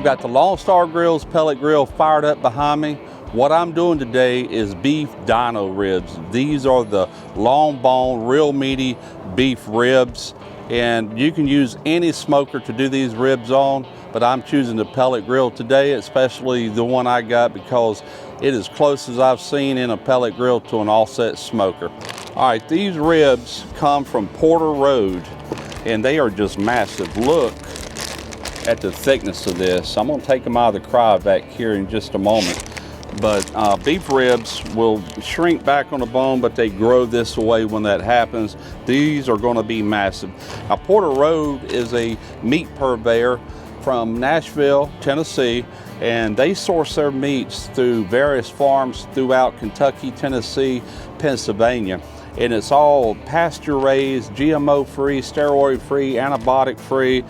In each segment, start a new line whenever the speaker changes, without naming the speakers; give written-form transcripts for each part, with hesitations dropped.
got the Lone Star Grillz pellet grill fired up behind me. What I'm doing today is beef Dino ribs. These are the long bone, real meaty beef ribs. And you can use any smoker to do these ribs on, but I'm choosing the pellet grill today, especially the one I got, because it is close as I've seen in a pellet grill to an offset smoker. All right, these ribs come from Porter Road, and they are just massive. Look at the thickness of this. I'm gonna take them out of the cryovac here in just a moment. But beef ribs will shrink back on the bone, but they grow this way when that happens. These are gonna be massive. Now, Porter Road is a meat purveyor from Nashville, Tennessee, and they source their meats through various farms throughout Kentucky, Tennessee, Pennsylvania. And it's all pasture raised, GMO free, steroid free, antibiotic free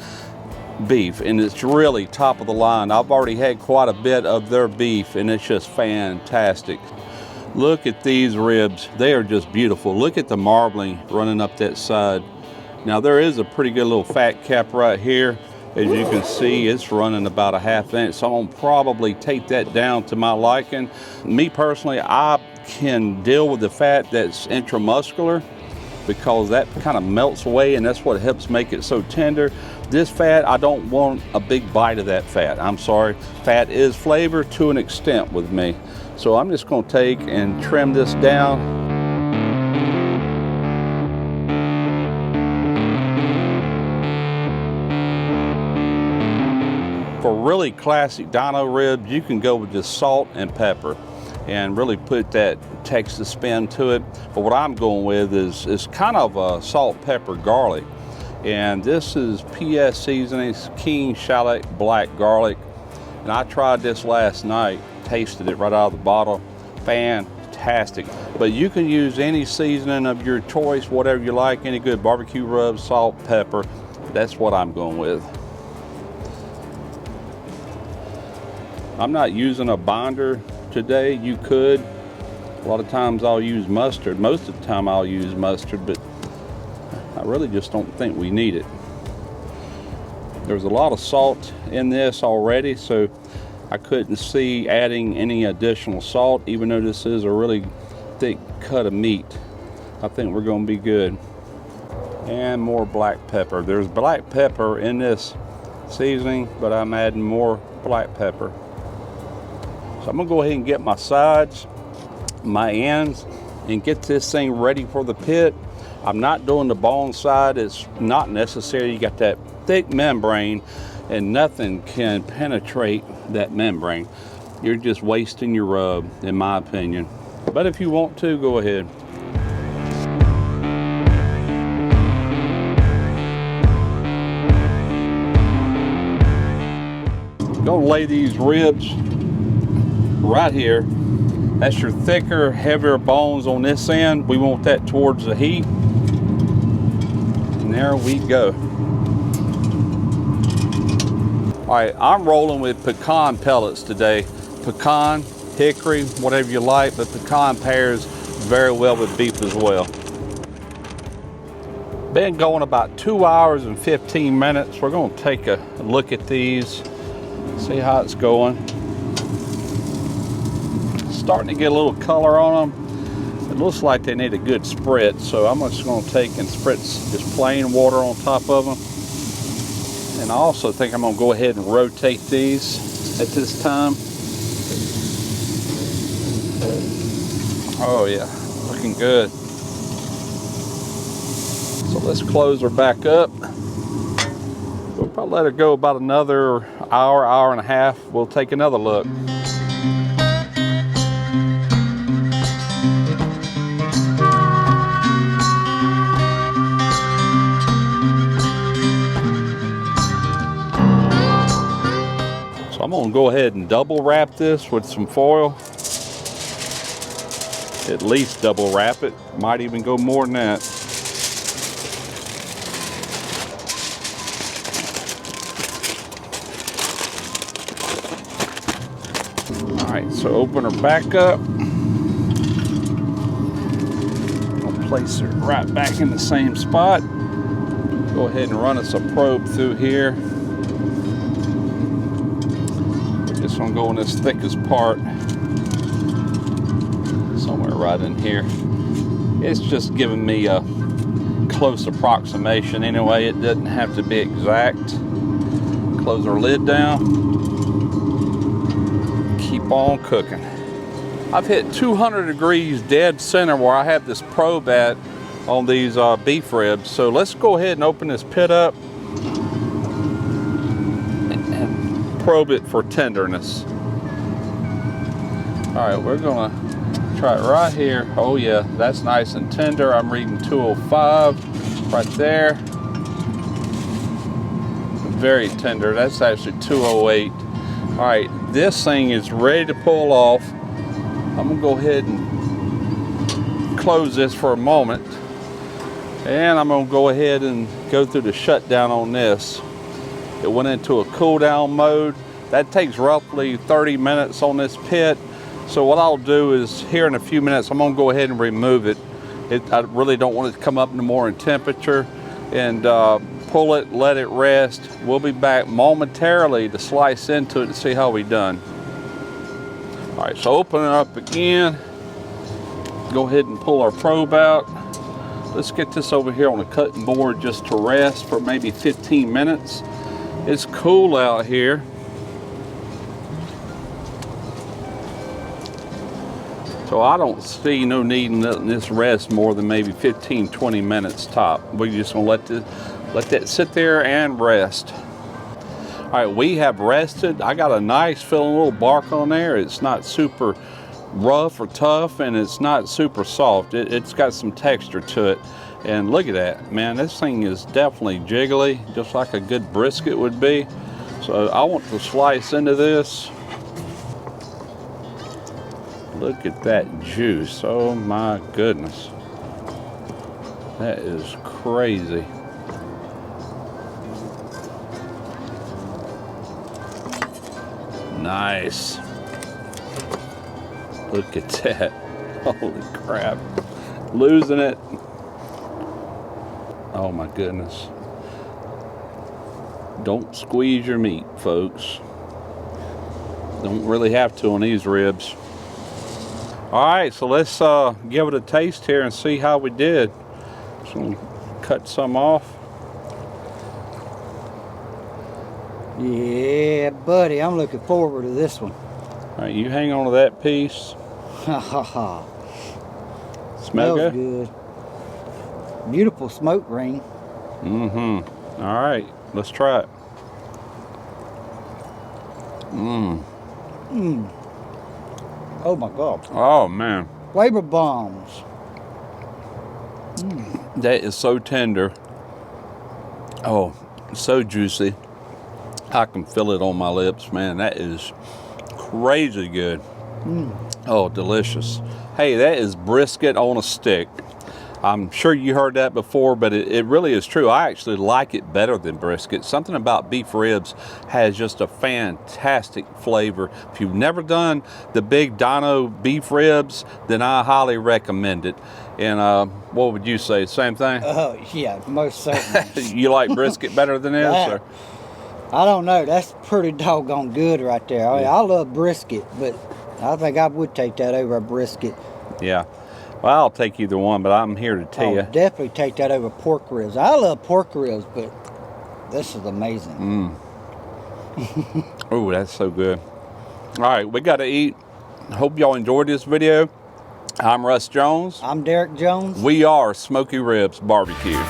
beef, and it's really top of the line. I've already had quite a bit of their beef, and it's just fantastic. Look at these ribs. They are just beautiful. Look at the marbling running up that side. Now, there is a pretty good little fat cap right here. As you can see, it's running about a ½ inch, so I'm gonna probably take that down to my liking. Me personally, I can deal with the fat that's intramuscular, because that kind of melts away, and that's what helps make it so tender. This fat, I don't want a big bite of that fat. I'm sorry. Fat is flavor to an extent with me. So I'm just gonna take and trim this down. For really classic Dino ribs, you can go with just salt and pepper and really put that Texas spin to it. But what I'm going with is kind of a salt, pepper, garlic. And this is PS Seasonings King Shallot Black Garlic. And I tried this last night, tasted it right out of the bottle. Fantastic. But you can use any seasoning of your choice, whatever you like, any good barbecue rub, salt, pepper. That's what I'm going with. I'm not using a binder today. You could. A lot of times I'll use mustard. Most of the time I'll use mustard, but I really just don't think we need it. There's a lot of salt in this already, so I couldn't see adding any additional salt, even though this is a really thick cut of meat. I think we're gonna be good. And more black pepper. There's black pepper in this seasoning, but I'm adding more black pepper. So I'm gonna go ahead and get my sides, my ends, and get this thing ready for the pit. I'm not doing the bone side. It's not necessary. You got that thick membrane, and nothing can penetrate that membrane. You're just wasting your rub, in my opinion. But if you want to, go ahead. Gonna lay these ribs right here. That's your thicker, heavier bones on this end. We want that towards the heat. And there we go. All right, I'm rolling with pecan pellets today. Pecan, hickory, whatever you like, but pecan pairs very well with beef as well. Been going about 2 hours and 15 minutes. We're gonna take a look at these, see how it's going. Starting to get a little color on them. It looks like they need a good spritz, so I'm just going to take and spritz just plain water on top of them. And I also think I'm going to go ahead and rotate these at this time. Oh yeah, looking good. So let's close her back up. We'll probably let her go about another hour, hour and a half. We'll take another look. I'm gonna go ahead and double wrap this with some foil. At least double wrap it. Might even go more than that. All right, so open her back up. I'll place her right back in the same spot. Go ahead and run us a probe through here. So I'm going this thickest part, somewhere right in here. It's just giving me a close approximation anyway. It doesn't have to be exact. Close our lid down. Keep on cooking. I've hit 200 degrees dead center where I have this probe at on these beef ribs. So let's go ahead and open this pit up and probe it for tenderness. All right, we're gonna try it right here. Oh yeah, that's nice and tender. I'm reading 205 right there. Very tender. That's actually 208. All right, this thing is ready to pull off. I'm gonna go ahead and close this for a moment. And I'm gonna go ahead and go through the shutdown on this. It went into a cool down mode. That takes roughly 30 minutes on this pit. So what I'll do is here in a few minutes, I'm gonna go ahead and remove it. I really don't want it to come up no more in temperature, and pull it, let it rest. We'll be back momentarily to slice into it and see how we done. All right, so open it up again. Go ahead and pull our probe out. Let's get this over here on the cutting board just to rest for maybe 15 minutes. It's cool out here. So I don't see no need in letting this rest more than maybe 15, 20 minutes top. We're just gonna let that sit there and rest. All right, we have rested. I got a nice feeling little bark on there. It's not super rough or tough, and it's not super soft. It's got some texture to it. And look at that, man, this thing is definitely jiggly, just like a good brisket would be. So I want to slice into this. Look at that juice, oh my goodness. That is crazy. Nice. Look at that. Holy crap. Losing it. Oh my goodness. Don't squeeze your meat, folks. Don't really have to on these ribs. All right, so let's give it a taste here and see how we did. Just gonna cut some off.
Yeah, buddy, I'm looking forward to this one.
All right, you hang on to that piece.
Ha ha ha.
Smell
Smells
good?
Good. Beautiful smoke ring.
Mm-hmm. All right, let's try it.
Oh my God.
Oh man.
Flavor bombs.
That is so tender. Oh, so juicy. I can feel it on my lips, man. That is crazy good. Oh, delicious. Hey, that is brisket on a stick. I'm sure you heard that before, but it really is true. I actually like it better than brisket. Something about beef ribs has just a fantastic flavor. If you've never done the big Dino beef ribs, then I highly recommend it. And what would you say? Same thing?
Oh, yeah, most certainly.
You like brisket better than this? Or?
I don't know. That's pretty doggone good right there. I mean, I love brisket, but I think I would take that over a brisket.
Yeah. Well, I'll take either one, but I'm here to tell you.
Definitely take that over pork ribs. I love pork ribs, but this is amazing.
Oh, that's so good. All right, we got to eat. Hope y'all enjoyed this video. I'm Russ Jones.
I'm Derek Jones.
We are Smoky Ribs Barbecue.